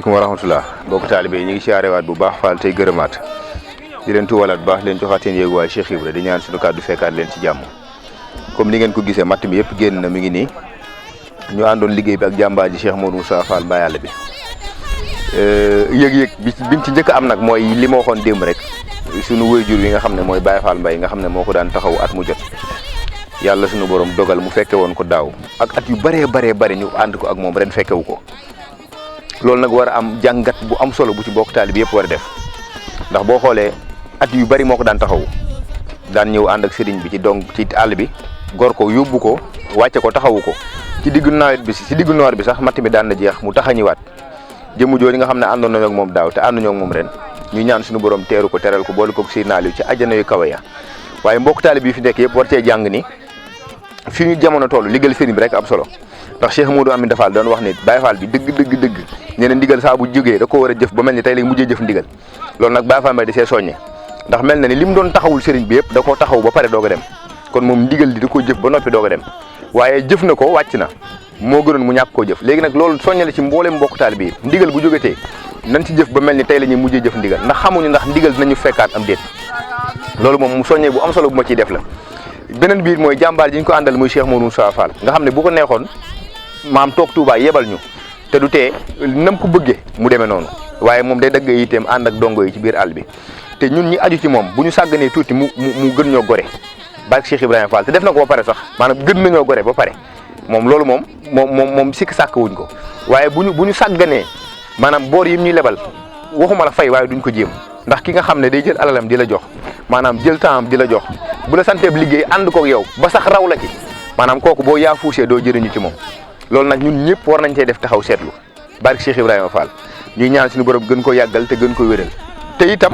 asalaamaaleykum wa rahmatulah mbokk taalibe yi ñu ngi siyaarewaat bu baax Fall tey gërëmaat di leen tuwalaat bu baax leen joxaat seen yéeguwaay Cheikh Ibra di ñaan suñu kàddu fekkaat leen ci jàmm comme ni ngeen ko gisee matt mi yëpp génn na mi ngi nii ñu àndoon liggéey bi ak jàmbaar ji Cheikh Modou Moussa Fall Mbaye Yàlla bi yëg-yëg biñ ci njëkk am nag mooy li ma waxoon démb rek suñu waajur yi nga xam ne mooy Baye Fall Mbaye nga xam ne moo ko daan taxaw at mu jot yàlla suñu borom dogal mu fekke woon ko daaw ak at yu bëree bëri ñu ànd ko ak moom ren fekkewu ko loolu nag war a am jàngat bu am solo bu ci bokk taalibe yëpp war a def ndax boo xoolee at yu bëri moo ko daan taxawu daan ñëw ànd ak sëriñ bi ci àll bi gor ko yóbbu ko wàcce ko taxawu ko ci diggu nawet bi ci diggu noor bi sax matt mi daan na jeex mu tax a ñëwaat jëmu jooju nga xam ne àndoon nañoo ak moom daaw te ànduñoo ak moom ren ñu ñaan suñu borom teeru ko teral ko boole ko si naal yu ci àjjana yu kawe ya waaye mbokk taalibe yi fi nekk yëpp war cee jàng ni fi ñu jamono toll liggéeyal sëriñ bi rek am solo ndax Cheikh Modou Aminta Fall doon wax ne Baye Fall bi dëgg nee na ndigal saa bu jógee da ko war a jëf ba mel ni tey lay mujjee jëf ndigal loolu nag Baye Fall Mbaye di see soññe ndax mel na ni li mu doon taxawul sëriñ bi yëpp da koo taxaw ba pare doog a dem kon moom ndigal di da koo jëf ba noppi doog a dem waaye jëf na ko wàcc na moo gënoon mu ñàkk koo jëf léegi nag loolu soññale ci mboolem mbokk taalibe yi ndigal bu jógetee nañ ci jëf ba mel ni tey la ñuy mujjee jëf ndigal ndax xamuñu ndax ndigal dinañu fekkaat am déet loolu moom mu soññee bu am solo bu ma ciy def la beneen biir mooy jàmbaar ji ñu ko àndal muy Cheikh Modou Moussa Fall nga xam ne bu ko neexoon maam toog Touba yebal ñu te du tee nam ko bëggee mu demee noonu waaye moom day dagg itam ànd ak dongo yi ci biir àll bi te ñun ñi aju ci moom bu ñu sàgganee tuuti mu gën ñoo gore barke Cheikh Ibrahima Fall te def na ko ba pare sax maanaam gën nañoo gore ba pare moom loolu moom sikk sàkk wuñ ko waaye bu ñu sàgganee maanaam boor yi ñuy lebal waxuma la fay waaye duñ ko jéem ndax ki nga xam ne day jël alalam di la jox maanaam jël temps am di la jox bu la santeeb liggéey ànd koog yow ba sax raw la ci maanaam kooku boo yaa fuusee doo jëriñu ci moom loolu nag ñun ñëpp war nañ cee def taxaw seetlu barke Cheikh Ibrahima Fall ñuy ñaan suñu borom gën ko yàggal te gën ko wéral te itam